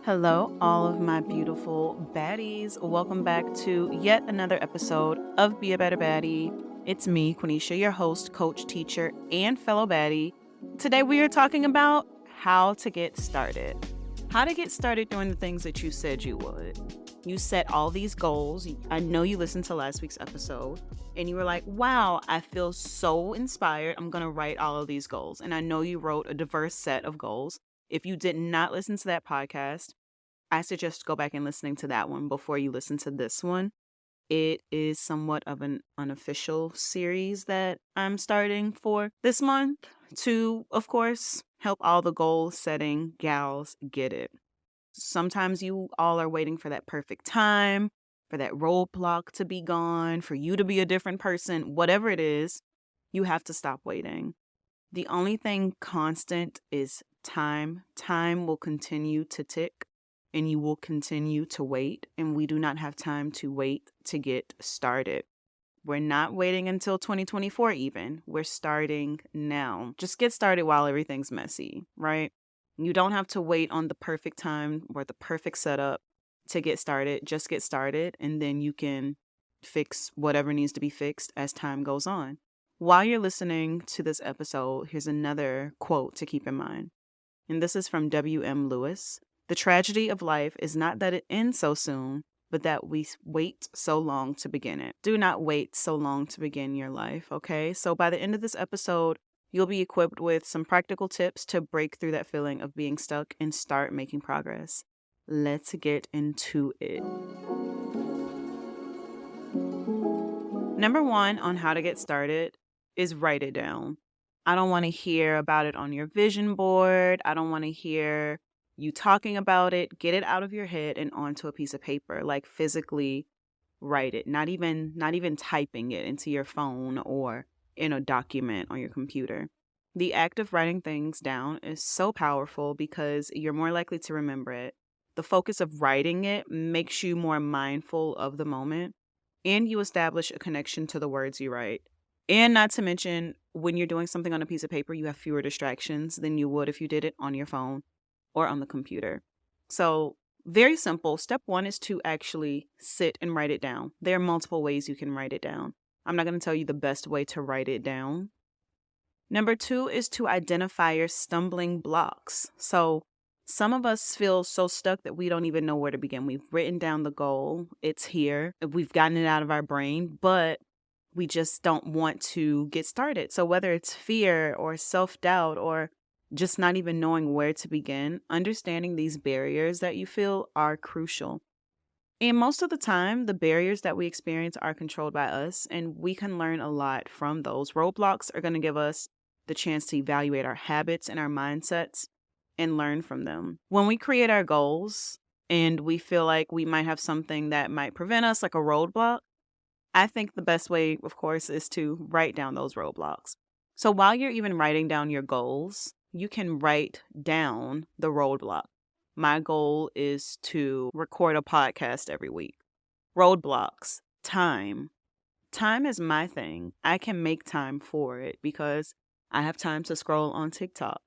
Hello, all of my beautiful baddies. Welcome back to yet another episode of Be a Better Baddie. It's me, Quenisha, your host, coach, teacher, and fellow baddie. Today we are talking about how to get started. How to get started doing the things that you said you would. You set all these goals. I know you listened to last week's episode and you were like, wow, I feel so inspired. I'm going to write all of these goals. And I know you wrote a diverse set of goals. If you did not listen to that podcast, I suggest go back and listening to that one before you listen to this one. It is somewhat of an unofficial series that I'm starting for this month to, of course, help all the goal setting gals get it. Sometimes you all are waiting for that perfect time, for that roadblock to be gone, for you to be a different person, whatever it is, you have to stop waiting. The only thing constant is time. Time will continue to tick and you will continue to wait. And we do not have time to wait to get started. We're not waiting until 2024 even. We're starting now. Just get started while everything's messy, right? You don't have to wait on the perfect time or the perfect setup to get started. Just get started and then you can fix whatever needs to be fixed as time goes on. While you're listening to this episode, here's another quote to keep in mind. And this is from W.M. Lewis. The tragedy of life is not that it ends so soon, but that we wait so long to begin it. Do not wait so long to begin your life, okay? So by the end of this episode, you'll be equipped with some practical tips to break through that feeling of being stuck and start making progress. Let's get into it. Number one on how to get started is write it down. I don't want to hear about it on your vision board. I don't want to hear you talking about it. Get it out of your head and onto a piece of paper, like physically write it, not even typing it into your phone or in a document on your computer. The act of writing things down is so powerful because you're more likely to remember it. The focus of writing it makes you more mindful of the moment, and you establish a connection to the words you write. And not to mention, when you're doing something on a piece of paper, you have fewer distractions than you would if you did it on your phone or on the computer. So very simple. Step one is to actually sit and write it down. There are multiple ways you can write it down. I'm not going to tell you the best way to write it down. Number two is to identify your stumbling blocks. So some of us feel so stuck that we don't even know where to begin. We've written down the goal. It's here. We've gotten it out of our brain, but we just don't want to get started. So whether it's fear or self-doubt or just not even knowing where to begin, understanding these barriers that you feel are crucial. And most of the time, the barriers that we experience are controlled by us, and we can learn a lot from those. Roadblocks are going to give us the chance to evaluate our habits and our mindsets and learn from them. When we create our goals and we feel like we might have something that might prevent us, like a roadblock, I think the best way, of course, is to write down those roadblocks. So while you're even writing down your goals, you can write down the roadblock. My goal is to record a podcast every week. Roadblocks, time. Time is my thing. I can make time for it because I have time to scroll on TikTok.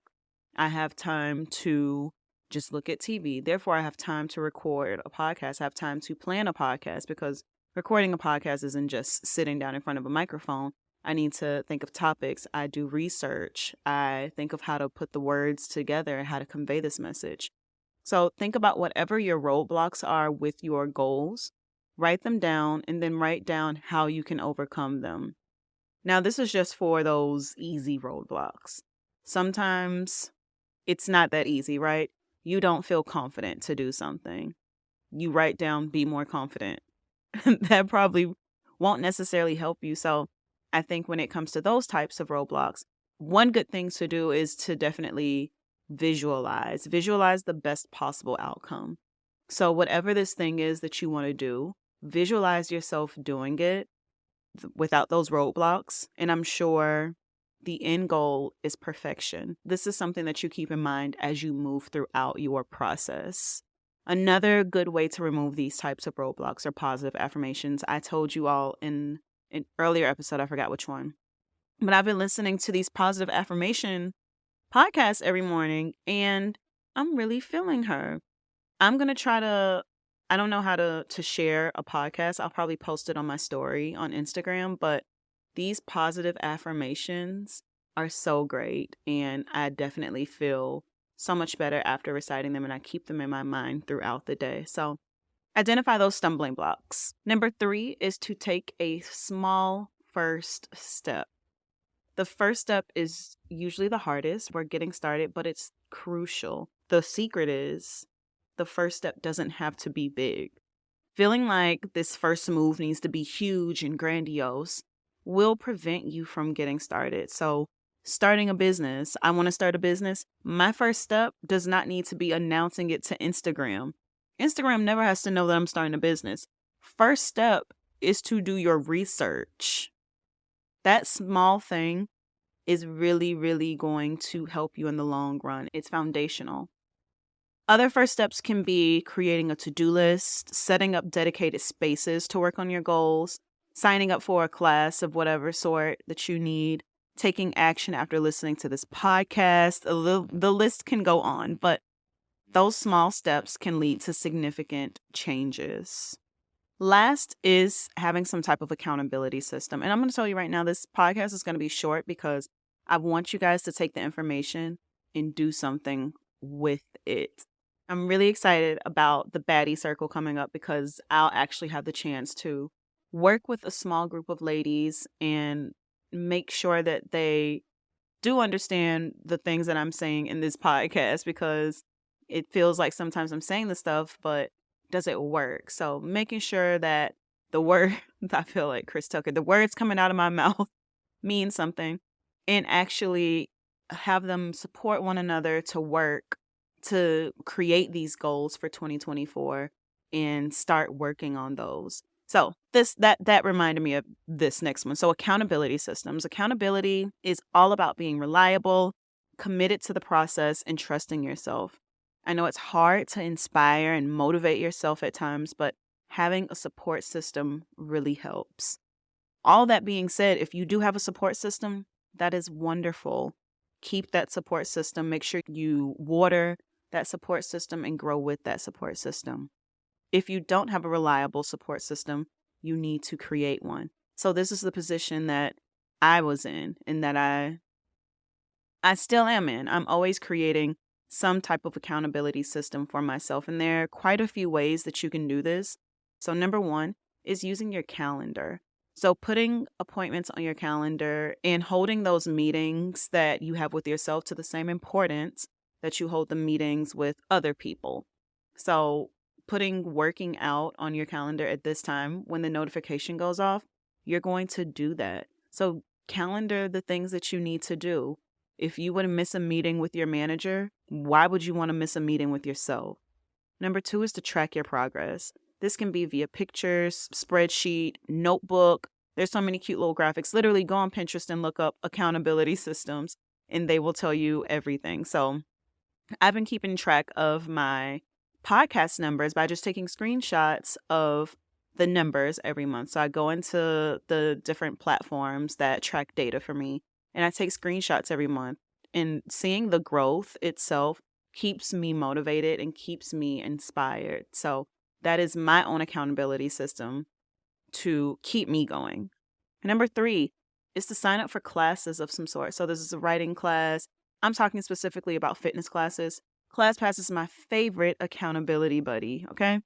I have time to just look at TV. Therefore, I have time to record a podcast. I have time to plan a podcast because recording a podcast isn't just sitting down in front of a microphone. I need to think of topics. I do research. I think of how to put the words together and how to convey this message. So think about whatever your roadblocks are with your goals. Write them down and then write down how you can overcome them. Now, this is just for those easy roadblocks. Sometimes it's not that easy, right? You don't feel confident to do something. You write down, be more confident. That probably won't necessarily help you. So I think when it comes to those types of roadblocks, one good thing to do is to definitely visualize the best possible outcome. So whatever this thing is that you want to do, visualize yourself doing it without those roadblocks. And I'm sure the end goal is perfection. This is something that you keep in mind as you move throughout your process. Another good way to remove these types of roadblocks are positive affirmations. I told you all in an earlier episode, I forgot which one, but I've been listening to these positive affirmation podcasts every morning and I'm really feeling her. I'm going to try to, I don't know how to share a podcast. I'll probably post it on my story on Instagram, but these positive affirmations are so great. And I definitely feel so much better after reciting them, and I keep them in my mind throughout the day. So identify those stumbling blocks. Number 3 is to take a small first step. The first step is usually the hardest. We're getting started, but it's crucial. The secret is the first step doesn't have to be big. Feeling like this first move needs to be huge and grandiose will prevent you from getting started. So, starting a business, I want to start a business. My first step does not need to be announcing it to Instagram. Instagram never has to know that I'm starting a business. First step is to do your research. That small thing is really, really going to help you in the long run. It's foundational. Other first steps can be creating a to-do list, setting up dedicated spaces to work on your goals, signing up for a class of whatever sort that you need, taking action after listening to this podcast. The list can go on, but those small steps can lead to significant changes. Last is having some type of accountability system. And I'm going to tell you right now, this podcast is going to be short because I want you guys to take the information and do something with it. I'm really excited about the baddie circle coming up because I'll actually have the chance to work with a small group of ladies and make sure that they do understand the things that I'm saying in this podcast, because it feels like sometimes I'm saying the stuff, but does it work? So making sure that I feel like Chris Tucker, the words coming out of my mouth mean something, and actually have them support one another to work to create these goals for 2024 and start working on those. So that reminded me of this next one. So accountability systems. Accountability is all about being reliable, committed to the process, and trusting yourself. I know it's hard to inspire and motivate yourself at times, but having a support system really helps. All that being said, if you do have a support system, that is wonderful. Keep that support system. Make sure you water that support system and grow with that support system. If you don't have a reliable support system, you need to create one. So this is the position that I was in and that I still am in. I'm always creating some type of accountability system for myself. And there are quite a few ways that you can do this. So number 1 is using your calendar. So putting appointments on your calendar and holding those meetings that you have with yourself to the same importance that you hold the meetings with other people. So putting working out on your calendar at this time when the notification goes off, you're going to do that. So calendar the things that you need to do. If you would miss a meeting with your manager, why would you want to miss a meeting with yourself? Number 2 is to track your progress. This can be via pictures, spreadsheet, notebook. There's so many cute little graphics. Literally go on Pinterest and look up accountability systems and they will tell you everything. So I've been keeping track of my podcast numbers by just taking screenshots of the numbers every month. So I go into the different platforms that track data for me and I take screenshots every month, and seeing the growth itself keeps me motivated and keeps me inspired. So that is my own accountability system to keep me going. Number 3 is to sign up for classes of some sort. So this is a writing class. I'm talking specifically about fitness classes. ClassPass is my favorite accountability buddy, okay?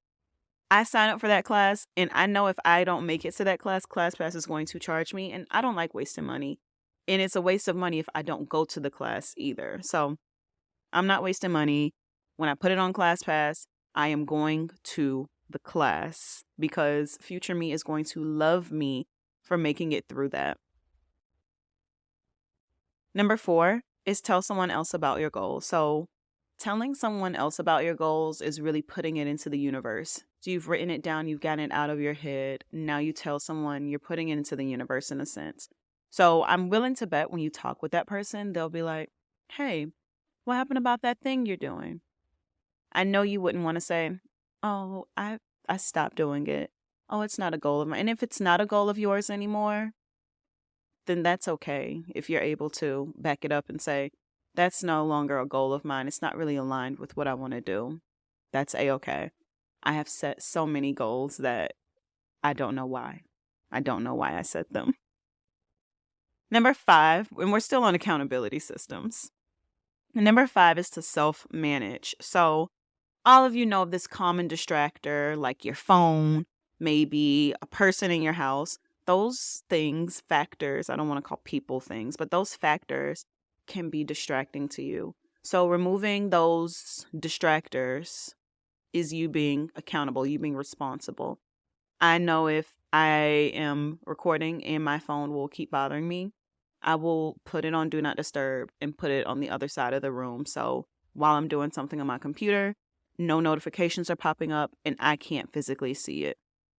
I sign up for that class, and I know if I don't make it to that class, ClassPass is going to charge me, and I don't like wasting money. And it's a waste of money if I don't go to the class either. So I'm not wasting money. When I put it on ClassPass, I am going to the class because future me is going to love me for making it through that. Number 4 is tell someone else about your goals. So telling someone else about your goals is really putting it into the universe. So you've written it down, you've gotten it out of your head. Now you tell someone, you're putting it into the universe in a sense. So I'm willing to bet when you talk with that person, they'll be like, hey, what happened about that thing you're doing? I know you wouldn't want to say, oh, I stopped doing it. Oh, it's not a goal of mine. And if it's not a goal of yours anymore, then that's okay. If you're able to back it up and say, that's no longer a goal of mine. It's not really aligned with what I want to do. That's A-okay. I have set so many goals that I don't know why. I don't know why I set them. Number 5, and we're still on accountability systems. Number 5 is to self-manage. So all of you know of this common distractor, like your phone, maybe a person in your house. Those things, factors, I don't want to call people things, but those factors can be distracting to you. So removing those distractors is you being accountable, you being responsible. I know if I am recording and my phone will keep bothering me, I will put it on Do Not Disturb and put it on the other side of the room. So while I'm doing something on my computer, no notifications are popping up and I can't physically see it.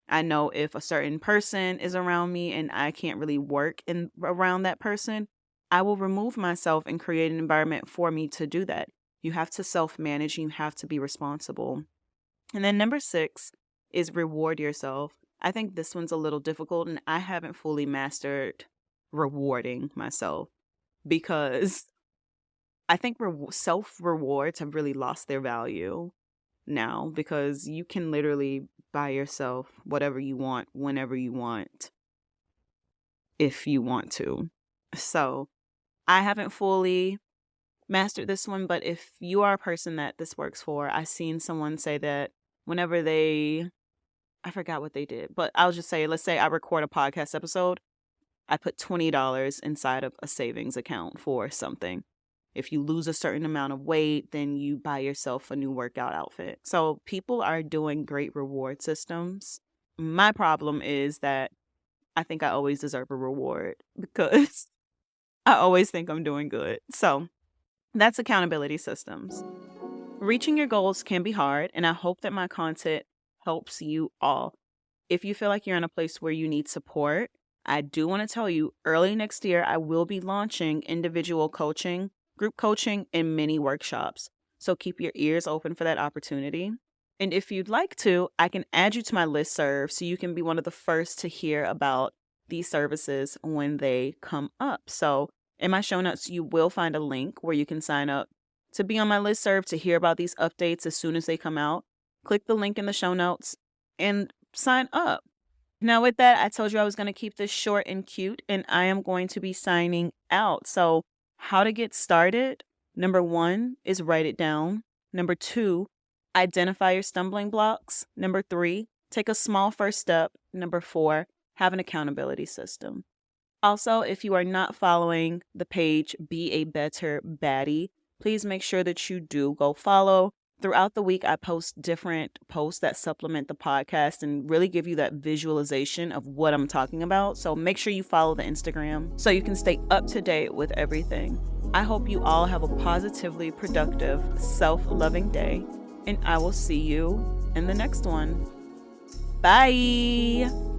I know if a certain person is around me and I can't really work around that person, I will remove myself and create an environment for me to do that. You have to self-manage. You have to be responsible. And then number 6 is reward yourself. I think this one's a little difficult and I haven't fully mastered rewarding myself because I think self-rewards have really lost their value now because you can literally buy yourself whatever you want, whenever you want, if you want to. So I haven't fully mastered this one, but if you are a person that this works for, I've seen someone say that whenever I forgot what they did, but I'll just say, let's say I record a podcast episode, I put $20 inside of a savings account for something. If you lose a certain amount of weight, then you buy yourself a new workout outfit. So people are doing great reward systems. My problem is that I think I always deserve a reward because I always think I'm doing good. So that's accountability systems. Reaching your goals can be hard, and I hope that my content helps you all. If you feel like you're in a place where you need support, I do want to tell you early next year, I will be launching individual coaching, group coaching, and mini workshops. So keep your ears open for that opportunity. And if you'd like to, I can add you to my listserv so you can be one of the first to hear about these services when they come up. So in my show notes, you will find a link where you can sign up to be on my listserv to hear about these updates as soon as they come out. Click the link in the show notes and sign up. Now with that, I told you I was going to keep this short and cute, and I am going to be signing out. So how to get started? Number 1 is write it down. Number 2, identify your stumbling blocks. Number 3, take a small first step. Number 4, have an accountability system. Also, if you are not following the page Be a Better Baddie, please make sure that you do go follow. Throughout the week, I post different posts that supplement the podcast and really give you that visualization of what I'm talking about. So make sure you follow the Instagram so you can stay up to date with everything. I hope you all have a positively productive, self-loving day, and I will see you in the next one. Bye!